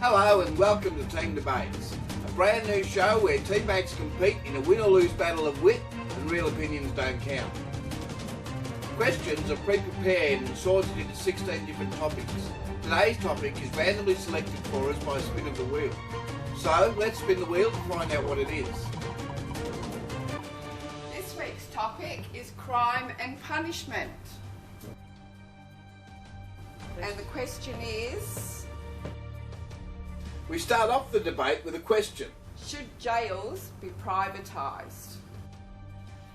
Hello and welcome to Team Debates, a brand new show where teammates compete in a win or lose battle of wit and real opinions don't count. Questions are pre-prepared and sorted into 16 different topics. Today's topic is randomly selected for us by a spin of the wheel. So let's spin the wheel to find out what it is. This week's topic is crime and punishment. And the question is... We start off the debate with a question. Should jails be privatised?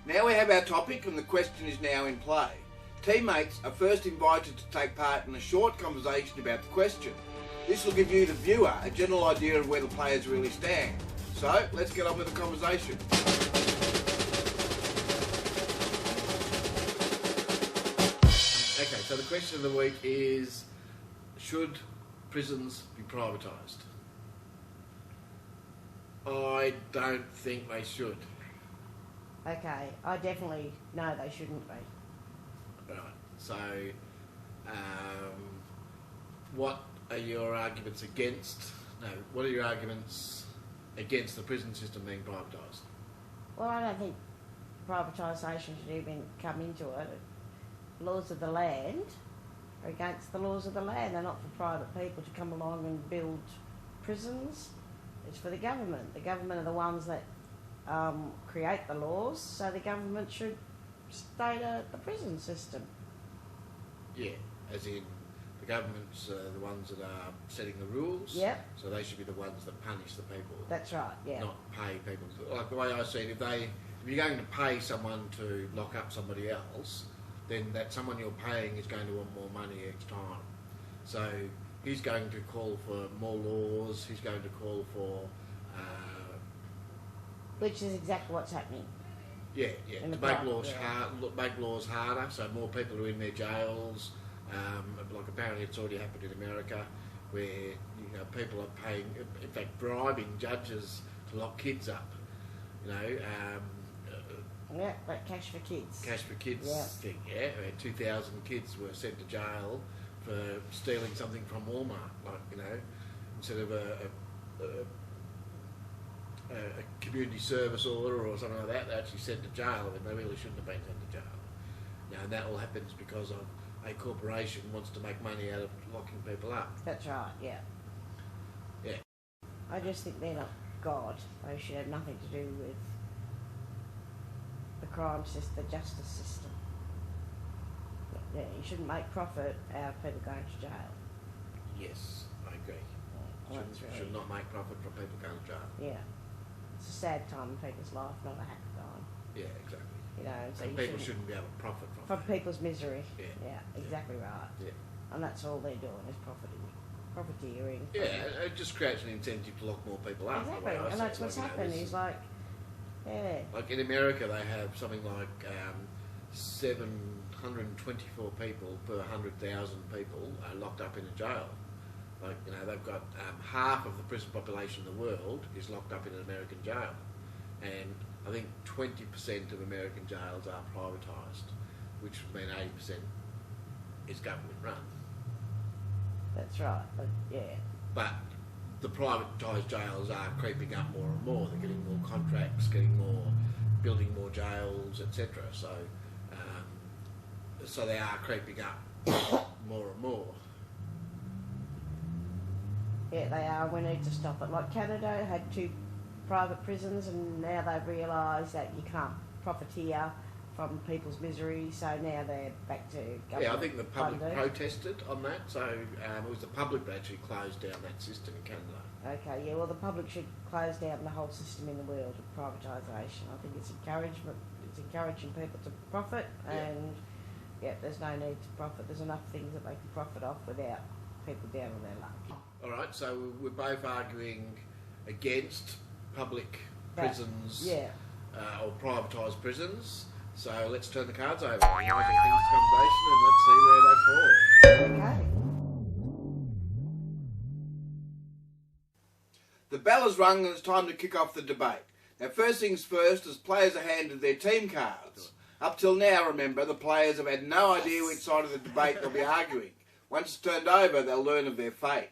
Now we have our topic and the question is now in play. Teammates are first invited to take part in a short conversation about the question. This will give you, the viewer, a general idea of where the players really stand. So, let's get on with the conversation. Okay, so the question of the week is, should prisons be privatised? I don't think they should. Okay, I definitely know they shouldn't be. Right, so what are your arguments against, what are your arguments against the prison system being privatised? Well, I don't think privatisation should even come into it. Laws of the land are against the laws of the land. They're not for private people to come along and build prisons. It's for the government. The government are the ones that create the laws, so the government should state the prison system. Yeah, as in the government's the ones that are setting the rules. Yep. So they should be the ones that punish the people. That's right. Yeah. Not pay people. Like the way I see it, if you're going to pay someone to lock up somebody else, then that someone you're paying is going to want more money each time. So he's going to call for more laws. He's going to call for. Which is exactly what's happening. Yeah. To make laws harder, so more people are in their jails. Like apparently it's already happened in America, where people are paying, in fact, bribing judges to lock kids up. Yeah, like Cash for Kids. Cash for Kids thing. Yeah, 2,000 kids were sent to jail for stealing something from Walmart. Instead of a community service order or something like that, they're actually sent to jail when they really shouldn't have been sent to jail. And that all happens because of a corporation wants to make money out of locking people up. That's right, yeah. Yeah. I just think they're not God. They should have nothing to do with the crime system, the justice system. Yeah, you shouldn't make profit out of people going to jail. Yes, I agree. Should not make profit from people going to jail. Yeah. It's a sad time in people's life, not a happy time. Yeah, exactly. So people shouldn't be able to profit from people's misery. Yeah. Exactly right. Yeah. And that's all they're doing is profiteering. Yeah, it just creates an incentive to lock more people up. Exactly, and that's what's happened. Is like in America, they have something like 724 people per 100,000 people locked up in a jail. They've got half of the prison population in the world is locked up in an American jail, and I think 20% of American jails are privatised, which would mean 80% is government run. That's right, But the privatised jails are creeping up more and more. They're getting more contracts, building more jails, etc. So they are creeping up more and more. Yeah, they are. We need to stop it. Like Canada had 2 private prisons, and now they've realised that you can't profiteer from people's misery, so now they're back to government. Yeah, I think the public funding. protested on that, so it was the public that actually closed down that system in Canada. Okay, yeah, well the public should close down the whole system in the world of privatisation. I think it's encouraging people to profit, and there's no need to profit. There's enough things that they can profit off without people down on their luck. Alright, so we're both arguing against public prisons or privatised prisons. So let's turn the cards over. Things to conversation and let's see where they fall. Okay. The bell has rung and it's time to kick off the debate. Now first things first, as players are handed their team cards. Up till now, remember, the players have had no idea which side of the debate they'll be arguing. Once it's turned over, they'll learn of their fate.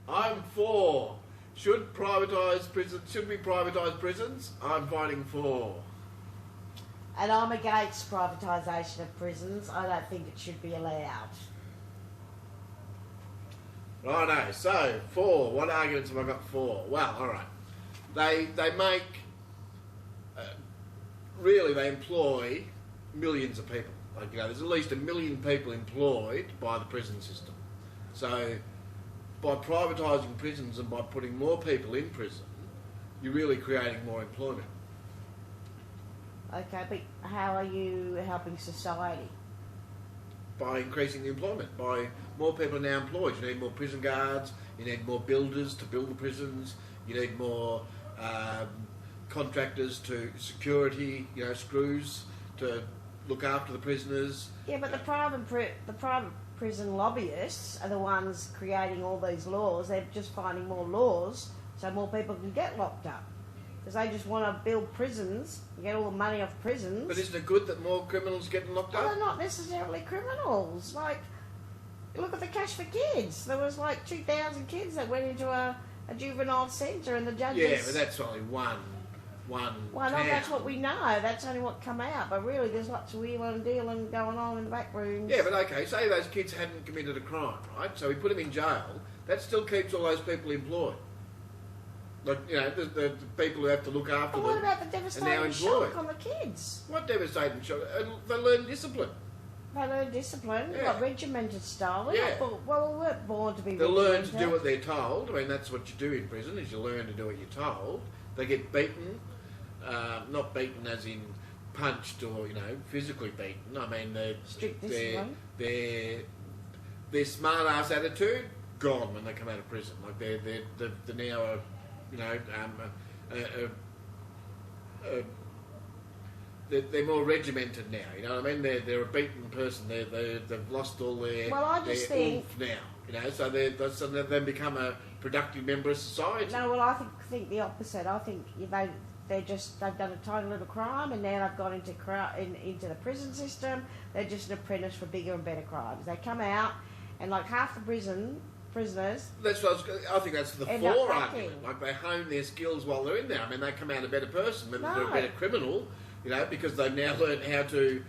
I'm for. Should we privatise prisons? I'm fighting for. And I'm against privatisation of prisons. I don't think it should be allowed. Righto, so for. What arguments have I got for? Well, alright. They make... really, they employ millions of people. Like, you know, there's at least 1 million people employed by the prison system. So, by privatising prisons and by putting more people in prison, you're really creating more employment. Okay, but how are you helping society? By increasing the employment, by more people are now employed. You need more prison guards, you need more builders to build the prisons, you need more contractors to security, you know, screws to look after the prisoners. Yeah, but the private prison lobbyists are the ones creating all these laws. They're just finding more laws so more people can get locked up. Because they just want to build prisons and get all the money off prisons. But isn't it good that more criminals getting locked Well, up? they're not necessarily criminals. Like, look at the Cash for Kids. There was like 2,000 kids that went into a juvenile centre and the judges... Yeah, but that's only one Well, town. no, that's what we know. That's only what come out. But really, there's lots of wheeling and dealing going on in the back rooms. Yeah, but okay, say those kids hadn't committed a crime, right? So we put them in jail. That still keeps all those people employed. Like, you know, the people who have to look after But them. what about the and now devastating employed. shock on the kids? What devastating shock? They learn discipline. They learn discipline. Yeah. What, regimented style? We weren't born to be They learn regimented. to do what they're told. I mean, that's what you do in prison, is you learn to do what you're told. They get beaten, not beaten as in punched or, you know, physically beaten. I mean, Strict discipline. their smart-ass attitude, gone when they come out of prison. Like, they're now a, you know, they're more regimented now. You know what I mean? They're a beaten person. They've lost all their Well, I just think... oomph now. You know, so they then become a productive member of society. No, well, I think the opposite. I think they've done a tiny little crime and now they've gone into the prison system. They're just an apprentice for bigger and better crimes. They come out and like half the prisoners... That's what I think that's the End up floor cracking. argument. Like, they hone their skills while they're in there. I mean, they come out a better person, whether they're No. a better criminal, you know, because they've now learned how to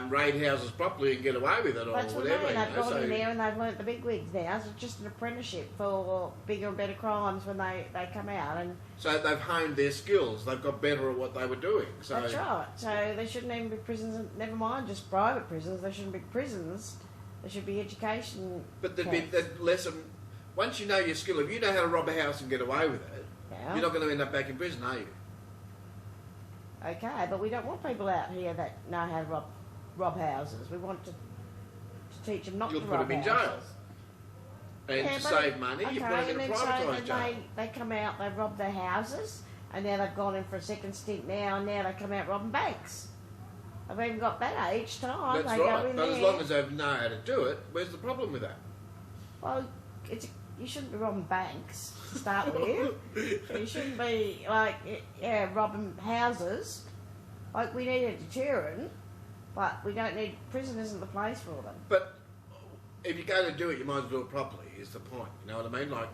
raid houses properly and get away with it or That's what whatever. I mean. You They've know, gone so in there and they've learnt the big wigs now. So it's just an apprenticeship for bigger and better crimes when they come out. And so they've honed their skills. They've got better at what they were doing. So that's right. So they shouldn't even be prisons. Never mind just private prisons. They shouldn't be prisons. There should be education. But there'd be less. Once you know your skill, if you know how to rob a house and get away with it, Yeah. you're not going to end up back in prison, are you? Okay, but we don't want people out here that know how to rob houses. We want to teach them not You'll to put rob them in houses. jail. And Yeah, to but save money, you put them in a and then privatised jail. they come out, they rob their houses, and now they've gone in for a second stint now, and now they come out robbing banks. They've even got better each time. That's they right. go in But there. as long as they know how to do it, where's the problem with that? Well, you shouldn't be robbing banks to start with. You shouldn't be robbing houses. Like, we need a deterrent, but we don't need... Prison isn't the place for them. But if you're going to do it, you might as well do it properly, is the point. You know what I mean? Like,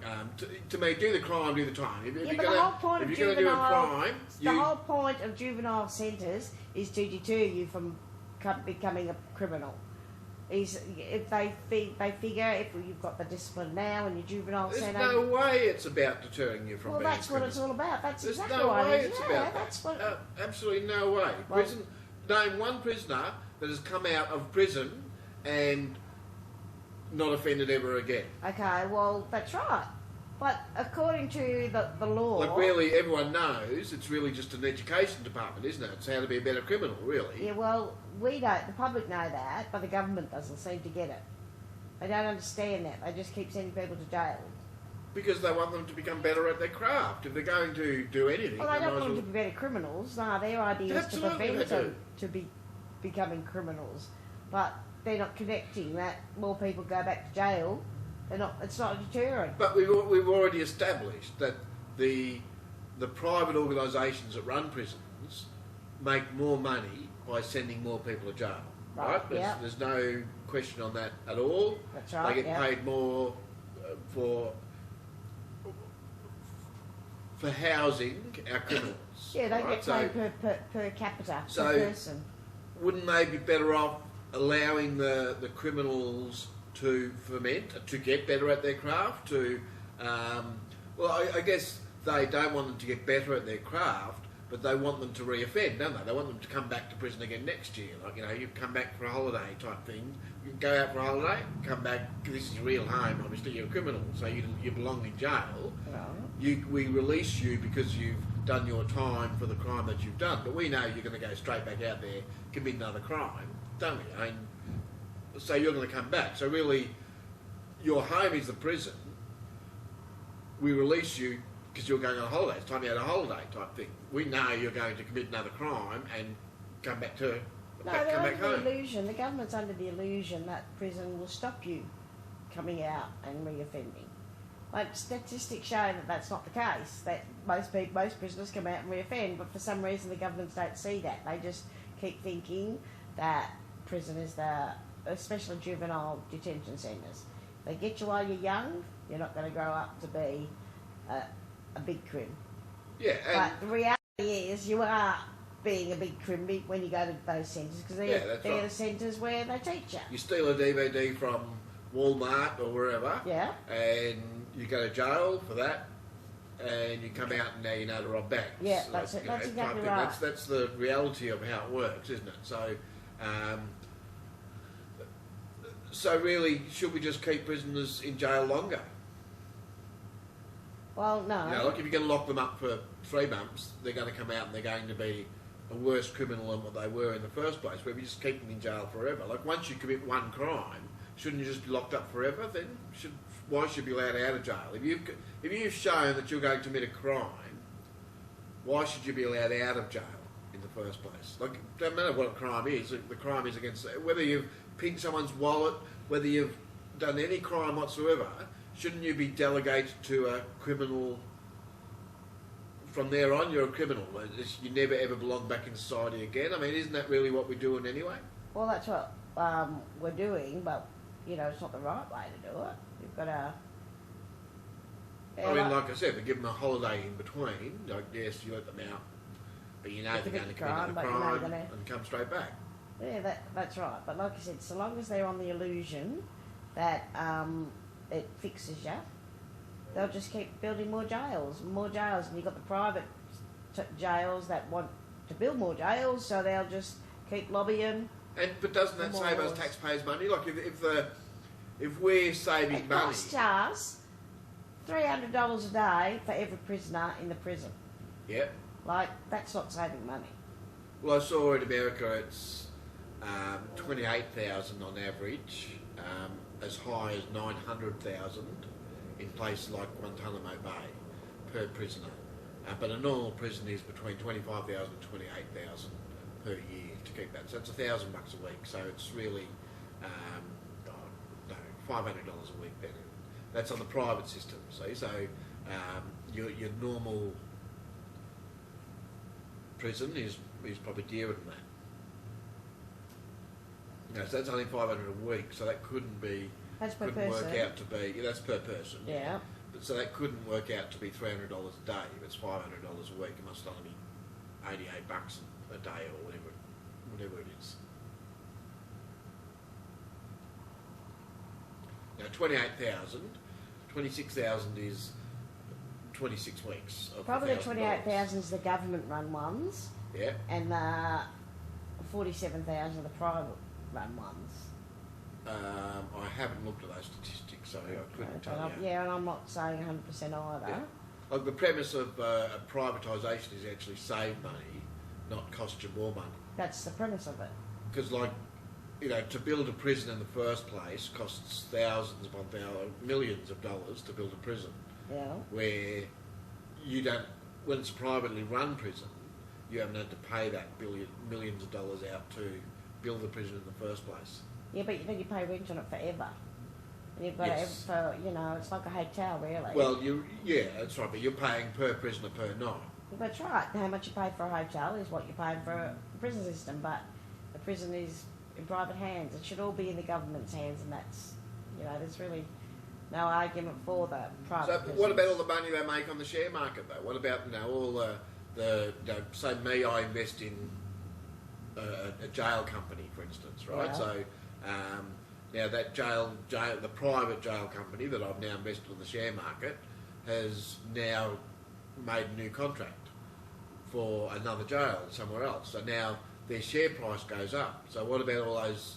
to me, do the crime, do the time. If Yeah, you're but gonna, the whole point if of you're going to do a juvenile... crime, The whole point of juvenile centres is to deter you from becoming a criminal. Is if they figure if you've got the discipline now in your juvenile there's centre... no way it's about deterring you from Well, being that's what it's all about. That's There's exactly no what way it is. it's Yeah, about that's that. what... Absolutely no way. Well- Name one prisoner that has come out of prison and not offended ever again. Okay, well, that's right. But according to the law... Like, really, everyone knows it's really just an education department, isn't it? It's how to be a better criminal, really. Yeah, well, we don't. The public know that, but the government doesn't seem to get it. They don't understand that. They just keep sending people to jail. Because they want them to become better at their craft. If they're going to do anything, Well, they they don't might want as them to be better criminals. No, their idea is to Absolutely prevent they them to be becoming criminals. But they're not connecting that more people go back to jail. It's not a deterrent. But we've already established that the private organisations that run prisons make more money by sending more people to jail. Right? Yeah. There's no question on that at all. That's right. They get yeah. paid more for housing our criminals. Yeah, they right? get paid per capita, So per person. wouldn't they be better off allowing the criminals to ferment, to get better at their craft? I guess they don't want them to get better at their craft, but they want them to reoffend, don't they? They want them to come back to prison again next year. Like, you come back for a holiday type thing. You go out for a holiday, come back, this is your real home, obviously you're a criminal, so you belong in jail. Right. We release you because you've done your time for the crime that you've done, but we know you're going to go straight back out there, commit another crime, don't we? So you're going to come back. So really, your home is the prison. We release you because you're going on holiday. It's time you had a holiday type thing. We know you're going to commit another crime and come back to No, come they're back under home. the illusion, the government's under the illusion that prison will stop you coming out and reoffending. Like, statistics show that that's not the case, that most prisoners come out and reoffend, but for some reason the governments don't see that. They just keep thinking that prison is especially juvenile detention centres. They get you while you're young, you're not going to grow up to be a big crim. Yeah, But the reality is you are being a big crim when you go to those centres, because they're right. the centres where they teach you. You steal a DVD from Walmart or wherever, Yeah. and you go to jail for that, and you come out and now you know to rob banks. Yeah, that's it. That's exactly thing. right. That's the reality of how it works, isn't it? So really, should we just keep prisoners in jail longer? Well, no. Like if you're going to lock them up for 3 months, they're going to come out and they're going to be a worse criminal than what they were in the first place. Where we just keep them in jail forever. Like once you commit one crime, shouldn't you just be locked up forever? Then why should you be allowed out of jail? If you've shown that you're going to commit a crime, why should you be allowed out of jail in the first place? Like, it doesn't matter what a crime is. The crime is against whether you've picked someone's wallet, whether you've done any crime whatsoever. Shouldn't you be delegated to a criminal? From there on, you're a criminal. You never ever belong back in society again. I mean, isn't that really what we're doing anyway? Well, that's what we're doing, but it's not the right way to do it. You've got to. I mean, like I said, we give them a holiday in between. Like, yes, you let them out, but you know they're going to commit another crime and come straight back. Yeah, that's right. But like I said, so long as they're on the illusion that it fixes you, they'll just keep building more jails, and you've got the private jails that want to build more jails, so they'll just keep lobbying. But doesn't that save us taxpayers money? Like if we're saving it money, costs us $300 a day for every prisoner in the prison. Yep. Like, that's not saving money. Well, I saw in America it's 28,000 on average, as high as 900,000 in places like Guantanamo Bay per prisoner. But a normal prison is between 25,000 and 28,000 per year to keep that. So it's $1,000 a week. So it's really $500 a week then. That's on the private system. See, so your normal prison is probably dearer than that. So that's only $500 a week. So that couldn't work out to be. Yeah, that's per person. Yeah. But so that couldn't work out to be $300 a day. If it's $500 a week, it must only be $88 a day or whatever it is. Now 28,000, 26,000 is 26 weeks. Of Probably the $1,000. 28,000 is the government-run ones. Yeah. And the 47,000 are the private-run ones. I haven't looked at those statistics, so I couldn't tell you. Yeah, and I'm not saying 100% either. Yeah. Like the premise of privatisation is actually save money, not cost you more money. That's the premise of it. Because, to build a prison in the first place costs thousands upon millions of dollars to build a prison. Yeah. Where you don't, when it's a privately run prison, you haven't had to pay that millions of dollars out to build the prison in the first place. Yeah, but then you pay rent on it forever. And you've got Yes. it's like a hotel, really. Well, that's right, but you're paying per prisoner per night. That's right. How much you pay for a hotel is what you're paying for a prison system, but the prison is in private hands. It should all be in the government's hands, and that's, there's really no argument for that. So what about all the money they make on the share market though? What about all the say me, I invest in a jail company, for instance, right? Yeah. So now that the private jail company that I've now invested in the share market has now made a new contract for another jail somewhere else. So now their share price goes up. So what about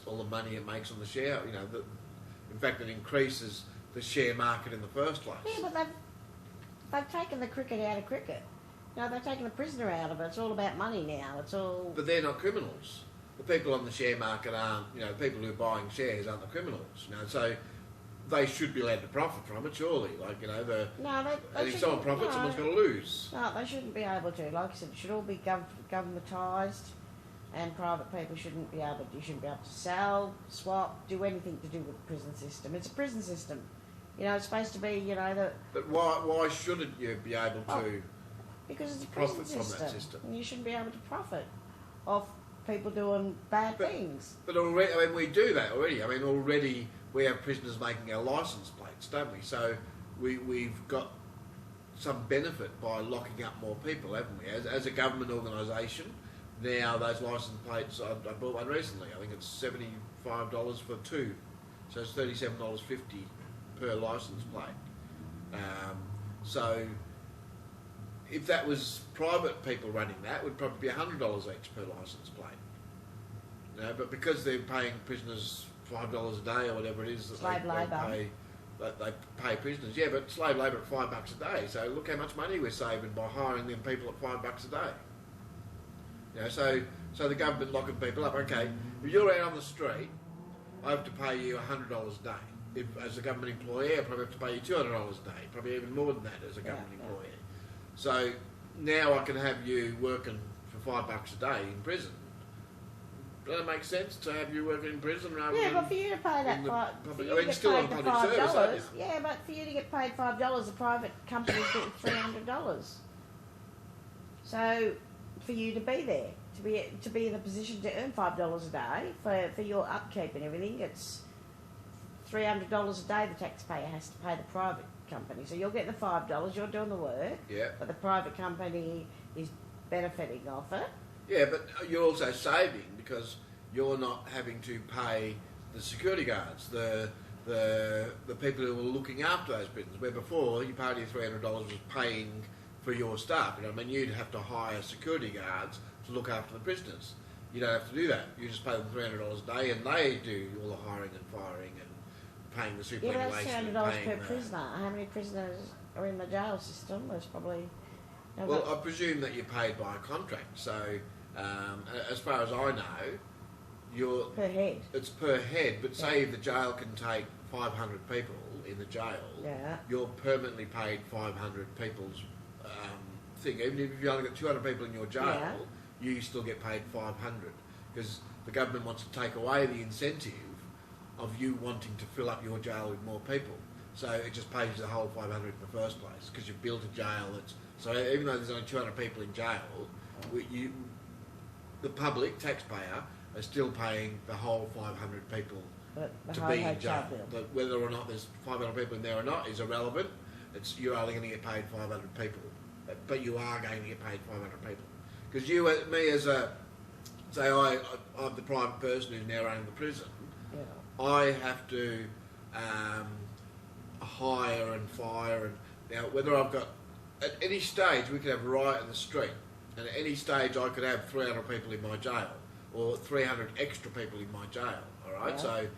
all the money it makes on the share? In fact, it increases the share market in the first place. Yeah, but they've taken the cricket out of cricket. They've taken the prisoner out of it. It's all about money now. It's all. But they're not criminals. The people on the share market aren't. The people who are buying shares aren't the criminals. So they should be allowed to profit from it, surely. And if someone profits, someone's going to lose. No, they shouldn't be able to. Like I said, it should all be governmentised, and private people shouldn't be able to. You shouldn't be able to sell, swap, do anything to do with the prison system. It's a prison system. It's supposed to be. But why shouldn't you be able to? Because it's a prison profit system. from that system. And you shouldn't be able to profit off people doing bad things. But already, we do that already. Already we have prisoners making our licence plates, don't we? So we've got some benefit by locking up more people, haven't we? As a government organisation, now those licence plates, I bought one recently, I think it's $75 for two. So it's $37.50 per licence plate. So if that was private people running that, it would probably be $100 each per licence plate. But because they're paying prisoners $5 a day or whatever it is that they pay prisoners. Yeah, but slave labour at $5 a day. So look how much money we're saving by hiring them people at $5 a day. So the government locking people up. Okay, if you're out on the street, I have to pay you $100 a day. If, as a government employee, I probably have to pay you $200 a day, probably even more than that as a government employee. So now I can have you working for $5 a day in prison. Does that make sense to have you working in prison rather than? Yeah, but for you to pay that still on public service, aren't you? Yeah, but for you to get paid $5, the private company's getting $300. So for you to be there, to be in the position to earn $5 a day for your upkeep and everything, it's $300 a day the taxpayer has to pay the private company. So you're getting the $5, you're doing the work, but the private company is benefiting off it. Yeah, but you're also saving because you're not having to pay the security guards, the people who are looking after those prisons. Where before, your party of $300 was paying for your staff. You'd have to hire security guards to look after the prisoners. You don't have to do that. You just pay them $300 a day, and they do all the hiring and firing and paying the superannuation. Yeah, that's $300 per prisoner. How many prisoners are in the jail system? There's probably. Well, I presume that you're paid by a contract. So, as far as I know, you're per head. It's per head. But say if the jail can take 500 people in the jail, you're permanently paid 500 people's thing. Even if you only got 200 people in your jail, you still get paid 500 because the government wants to take away the incentive of you wanting to fill up your jail with more people. So it just pays you the whole 500 in the first place because you've built a jail that's. So even though there's only 200 people in jail, the public taxpayer are still paying the whole 500 people to be in jail. But whether or not there's 500 people in there or not is irrelevant. You're only going to get paid 500 people, but you are going to get paid 500 people because me as a say I'm the private person who's now running the prison. Yeah. I have to hire and fire and now whether I've got. At any stage, we could have a riot in the street, and at any stage, I could have 300 people in my jail, or 300 extra people in my jail. All right, so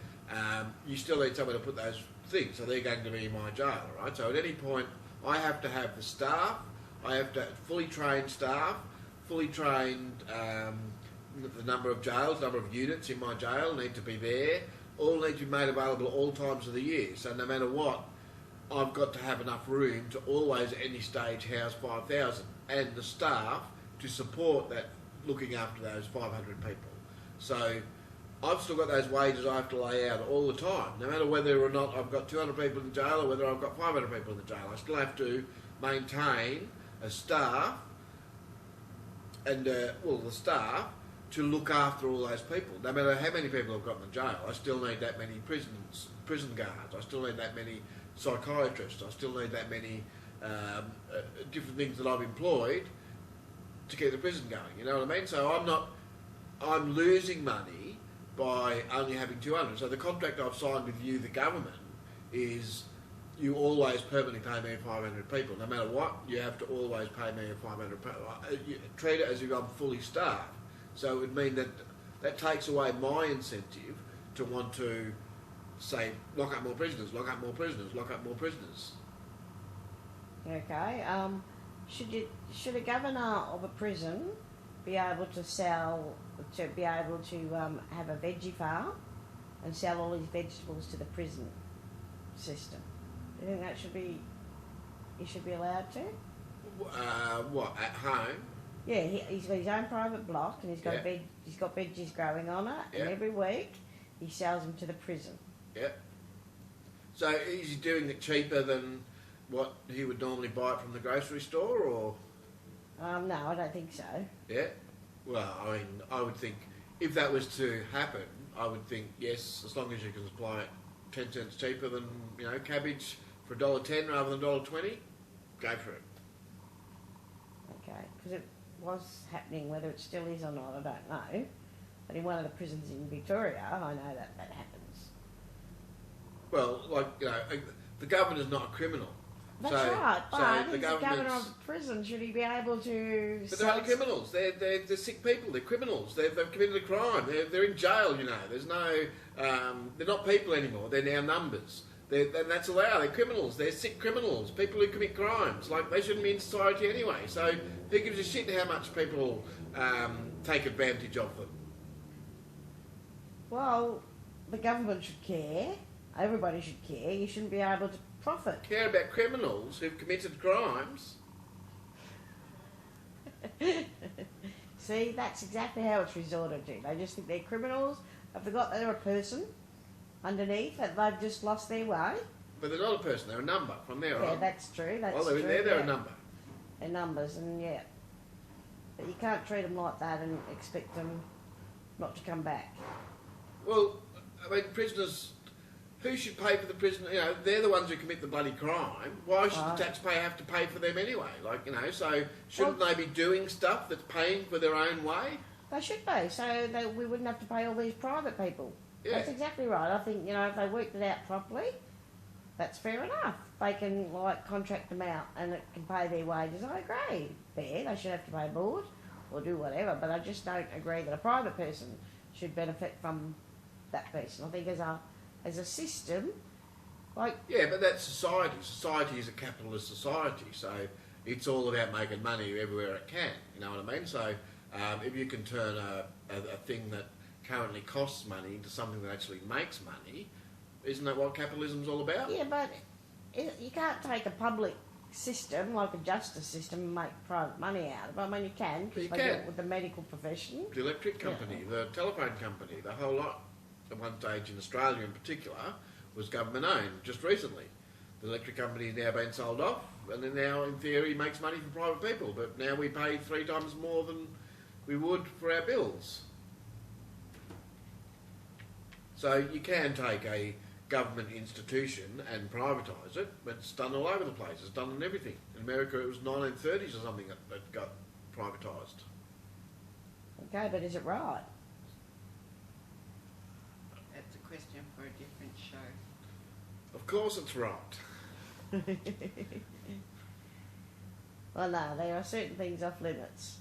you still need somewhere to put those things, so they're going to be in my jail. All right, so at any point, I have to have the staff. I have to fully trained staff, fully trained. The number of jails, number of units in my jail need to be there. All need to be made available at all times of the year. So no matter what. I've got to have enough room to always at any stage house 5,000 and the staff to support that looking after those 500 people. So I've still got those wages I have to lay out all the time, no matter whether or not I've got 200 people in the jail or whether I've got 500 people in the jail. I still have to maintain a staff and, the staff to look after all those people. No matter how many people I've got in the jail, I still need that many prison guards. I still need that many psychiatrists. I still need that many different things that I've employed to keep the prison going. You know what I mean? So I'm losing money by only having 200. So the contract I've signed with you, the government, is you always permanently pay me 500 people. No matter what, you have to always pay me 500 people. You treat it as if I'm fully staffed. So it would mean that takes away my incentive to want to say, lock up more prisoners, lock up more prisoners, lock up more prisoners. Okay. Should a governor of a prison be able to have a veggie farm and sell all his vegetables to the prison system? Do you think he should be allowed to? What, at home? Yeah, he's got his own private block and he's got he's got veggies growing on it, and every week he sells them to the prison. Yeah. So is he doing it cheaper than what he would normally buy it from the grocery store, or? No, I don't think so. Yeah. Well, I mean, I would think if that was to happen, I would think yes, as long as you can supply it 10 cents cheaper than cabbage for $1.10 rather than $1.20, go for it. Okay, because it was happening. Whether it still is or not, I don't know. But in one of the prisons in Victoria, I know that happens. Well, the governor's not a criminal. That's right, but he's the governor of the prison. Should he be able to? But they're only criminals. They're sick people. They're criminals. They've committed a crime. They're in jail. There's no. They're not people anymore. They're now numbers. And that's allowed. They're criminals. They're sick criminals. People who commit crimes. They shouldn't be in society anyway. So who gives a shit how much people take advantage of them? Well, the government should care. Everybody should care. You shouldn't be able to profit. Care about criminals who've committed crimes. See, that's exactly how it's resorted to. They just think they're criminals. Have forgot they're a person underneath, that they've just lost their way. But they're not a person, they're a number from there on. Yeah, that's true. While they're in there, they're a number. They're numbers, and but you can't treat them like that and expect them not to come back. Well, I mean, prisoners, who should pay for the prison? They're the ones who commit the bloody crime. Why should the taxpayer have to pay for them anyway? So shouldn't they be doing stuff that's paying for their own way? They should be, so we wouldn't have to pay all these private people. Yeah. That's exactly right. I think, if they worked it out properly, that's fair enough. They can, contract them out and it can pay their wages. I agree. Fair, they should have to pay board or do whatever, but I just don't agree that a private person should benefit from that person. I think as a system, Yeah, but that's society. Society is a capitalist society, so it's all about making money everywhere it can. You know what I mean? So if you can turn a thing that currently costs money into something that actually makes money, isn't that what capitalism's all about? Yeah, but you can't take a public system, like a justice system, and make private money out of it. I mean, you can, because they do it with the medical profession. The electric company, the telephone company, the whole lot, at one stage in Australia in particular, was government owned just recently. The electric company has now been sold off, and then now, in theory, makes money for private people, but now we pay 3 times more than we would for our bills. So you can take a government institution and privatise it, but it's done all over the place. It's done in everything. In America, it was 1930s or something that got privatised. Okay, but is it right? That's a question for a different show. Of course it's right. Well, no, there are certain things off limits,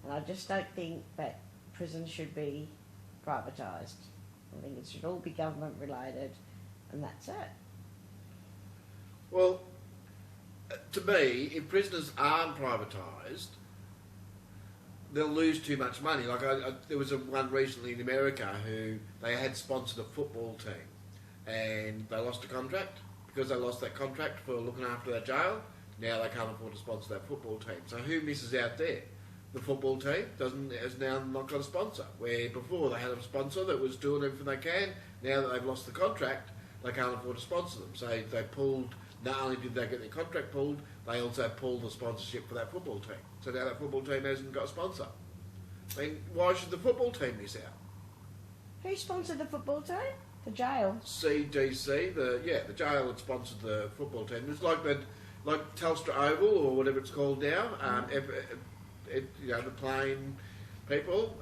and I just don't think that prisons should be privatised. I think it should all be government related, and that's it. Well, to me, if prisoners aren't privatised, they'll lose too much money. There was one recently in America who they had sponsored a football team, and they lost a contract. Because they lost that contract for looking after that jail, now they can't afford to sponsor that football team. So who misses out there? The football team has now not got a sponsor, where before they had a sponsor that was doing everything they can. Now that they've lost the contract, they can't afford to sponsor them. So they pulled, not only did they get their contract pulled, they also pulled the sponsorship for that football team. So now that football team hasn't got a sponsor. Then why should the football team miss out? Who sponsored the football team? The jail. CDC, the jail that sponsored the football team. It's like Telstra Oval or whatever it's called now. The playing people.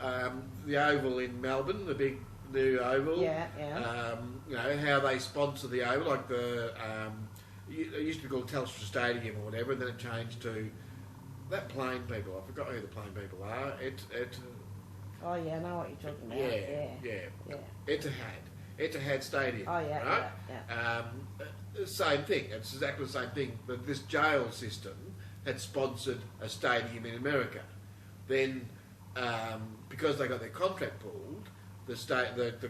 The Oval in Melbourne, the big new Oval. Yeah, yeah. How they sponsor the Oval, like it used to be called Telstra Stadium or whatever, and then it changed to that playing people. I forgot who the playing people are. Oh yeah, I know what you're talking about. Yeah. Etihad Stadium. Oh yeah, right? yeah. Same thing. It's exactly the same thing. But this jail system had sponsored a stadium in America. Then, because they got their contract pulled, they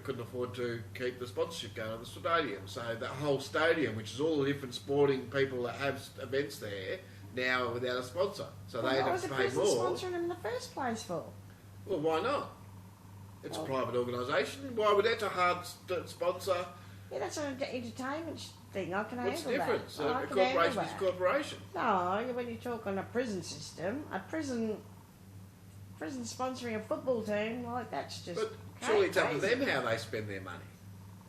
couldn't afford to keep the sponsorship going on the stadium. So that whole stadium, which is all the different sporting people that have events there, now are without a sponsor. So they end up to pay more. What was the prison sponsoring them in the first place for? Well, why not? It's a private organisation. Why would Etihad sponsor? Yeah, that's an entertainment thing. I can What's the handle difference? that. A corporation is a corporation. No, when you talk on a prison system, a prison sponsoring a football team, like that's just. But surely it's up to them how they spend their money.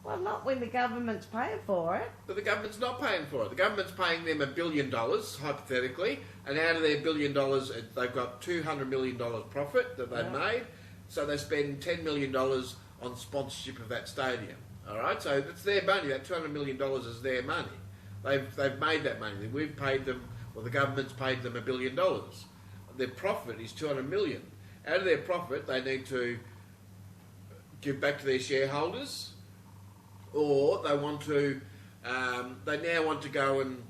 Well, not when the government's paying for it. But the government's not paying for it. The government's paying them $1 billion, hypothetically, and out of their $1 billion, they've got $200 million profit that they've made, so they spend $10 million on sponsorship of that stadium. All right, so it's their money. That $200 million is their money. They've made that money. We've paid them, well, the government's paid them $1 billion. Their profit is $200 million. Out of their profit, they need to give back to their shareholders, or they want to, they now want to go and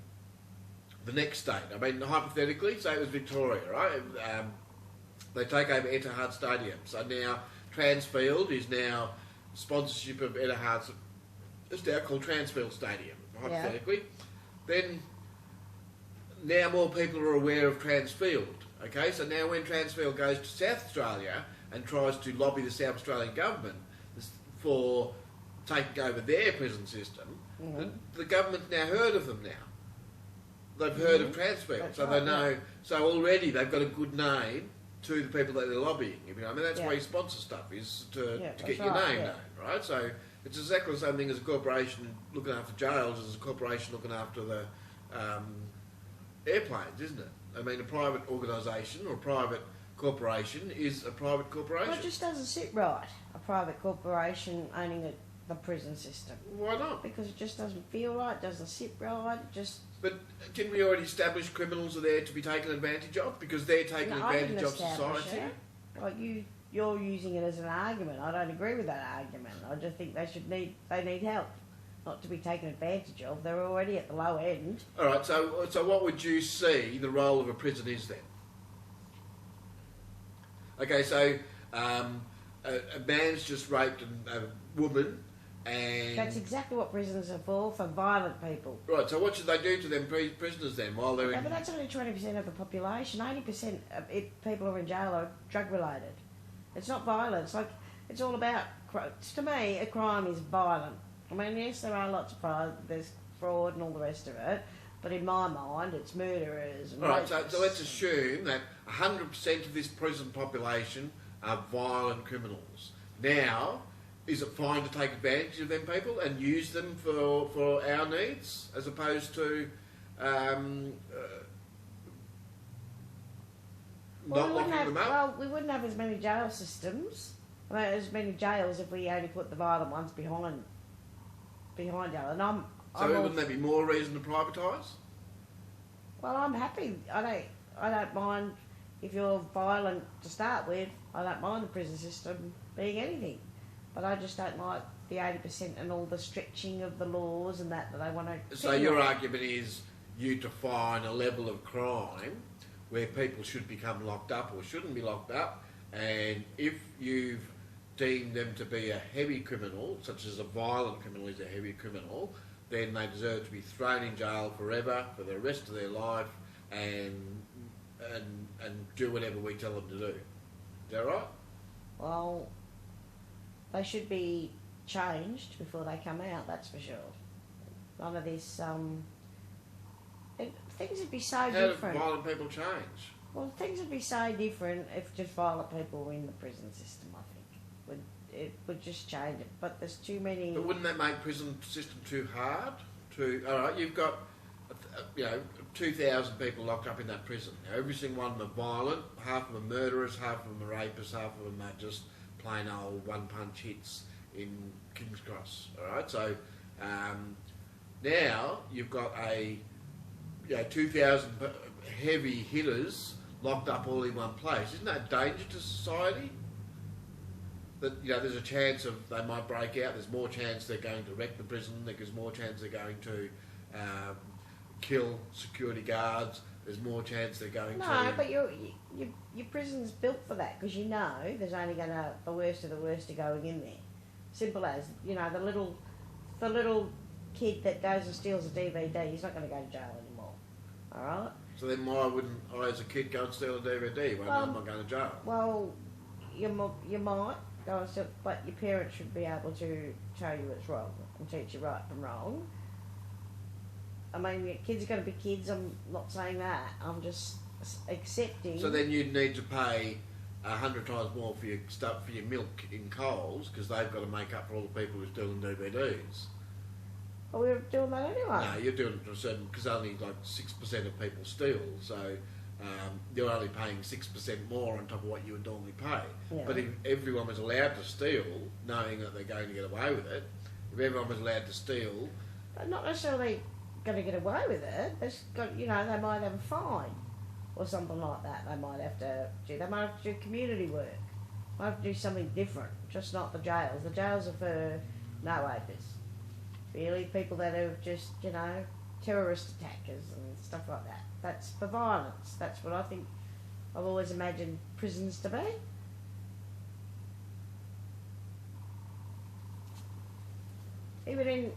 the next state. I mean, hypothetically, say it was Victoria, right? They take over Etihad Stadium. So now Transfield is now sponsorship of Etihad's. It's now called Transfield Stadium, hypothetically. Then now more people are aware of Transfield. Okay, so now when Transfield goes to South Australia and tries to lobby the South Australian government for taking over their prison system, the government's now heard of them now. They've heard of Transfield, That's so right, they know. So already they've got a good name to the people that they're lobbying. If you know, I mean, that's why you sponsor stuff, is to get your name known, right? So it's exactly the same thing as a corporation looking after jails as a corporation looking after the airplanes, isn't it? I mean, a private organisation or a private corporation is a private corporation. Well, it just doesn't sit right, a private corporation owning the prison system. Why not? Because it just doesn't feel right, doesn't sit right, it just... But didn't we already establish criminals are there to be taken advantage of? Because they're taking advantage of society? Like you're using it as an argument. I don't agree with that argument. I just think they need help, not to be taken advantage of. They're already at the low end. All right, so what would you see the role of a prison is then? Okay, so a man's just raped a woman, and... That's exactly what prisons are for violent people. Right, so what should they do to them prisoners then while they're in... But that's only 20% of the population. 80% of people who are in jail are drug-related. It's not violence. Like, it's all about... To me, a crime is violent. I mean, yes, there are lots of fraud, there's fraud and all the rest of it, but in my mind, it's murderers and Right, so let's assume that 100% of this prison population are violent criminals. Now, is it fine to take advantage of them people and use them for our needs, as opposed to not locking them up? Well, we wouldn't have as many jail systems, as many jails if we only put the violent ones behind jail. And wouldn't there be more reason to privatise? Well, I'm happy. I don't mind if you're violent to start with. I don't mind the prison system being anything, but I just don't like the 80% and all the stretching of the laws and that they want to. So your argument is you define a level of crime where people should become locked up or shouldn't be locked up, and if you've deemed them to be a heavy criminal, such as a violent criminal is a heavy criminal, then they deserve to be thrown in jail forever for the rest of their life and do whatever we tell them to do. Is that right? Well, they should be changed before they come out, that's for sure. None of this, things would be so different. How do violent people change? Well, things would be so different if just violent people were in the prison system, I think. It would just change it. But there's too many... But wouldn't that make prison system too hard? Alright, you've got, 2,000 people locked up in that prison. Now, every single one of them are violent, half of them are murderers, half of them are rapists, half of them are just plain old one-punch hits in King's Cross. Alright, so now you've got 2,000 heavy hitters locked up all in one place. Isn't that a danger to society? That there's a chance of they might break out. There's more chance they're going to wreck the prison. There's more chance they're going to kill security guards. There's more chance they're going to... No, but your prison's built for that because there's only going to the worst of the worst are going in there. Simple as the little kid that goes and steals a DVD. He's not going to go to jail anymore. All right. So then why wouldn't I, as a kid, go and steal a DVD when I'm not going to jail? Well, you might go and steal, but your parents should be able to tell you what's wrong and teach you right from wrong. I mean, your kids are going to be kids. I'm not saying that. I'm just accepting. So then you'd need to pay 100 times more for your stuff, for your milk in Coles, because they've got to make up for all the people who are stealing DVDs. Well, we're doing that anyway. No, you're doing it to a certain, because only like 6% of people steal, so you're only paying 6% more on top of what you would normally pay. Yeah. But if everyone was allowed to steal, knowing that they're going to get away with it, if everyone was allowed to steal... But not necessarily going to get away with it. There's got, they might have a fine or something like that. They might have to do. They might have to do community work. Might have to do something different. Just not the jails. The jails are for no-wapers. Really, people that are just, terrorist attackers and stuff like that. That's for violence. That's what I think I've always imagined prisons to be. Even in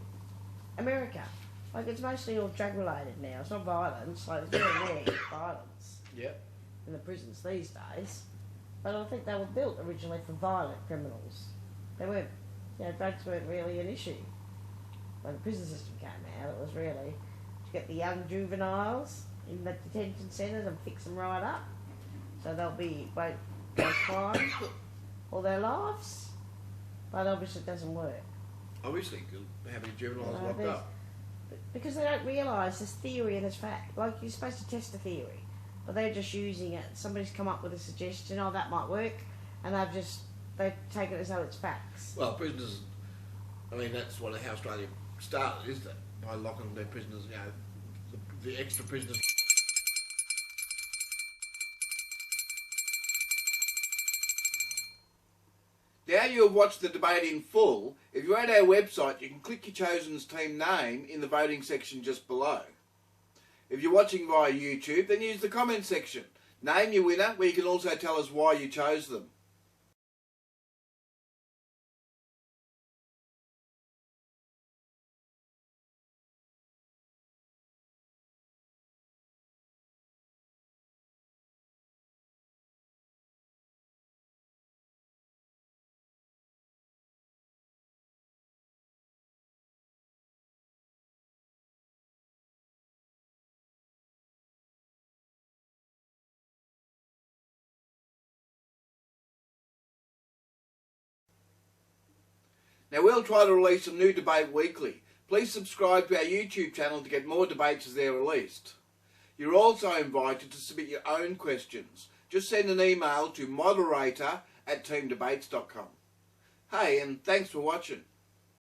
America, like it's mostly all drug related now. It's not violence. Like it's very rare violence in the prisons these days. But I think they were built originally for violent criminals. They weren't, drugs weren't really an issue. When the prison system came out, it was really to get the young juveniles in the detention centres and fix them right up, so won't go crime all their lives. But obviously it doesn't work. Obviously, how many juveniles locked up? Because they don't realise there's theory and there's fact. Like, you're supposed to test the theory, but they're just using it. Somebody's come up with a suggestion, that might work, and they take it as though it's facts. Well, prisoners, that's how Australia started, isn't it? By locking their prisoners, the extra prisoners. Now you have watched the debate in full. If you're at our website, you can click your chosen team name in the voting section just below. If you're watching via YouTube, then use the comment section. Name your winner, where you can also tell us why you chose them. Now we'll try to release a new debate weekly. Please subscribe to our YouTube channel to get more debates as they're released. You're also invited to submit your own questions. Just send an email to moderator@teamdebates.com. Hey, and thanks for watching.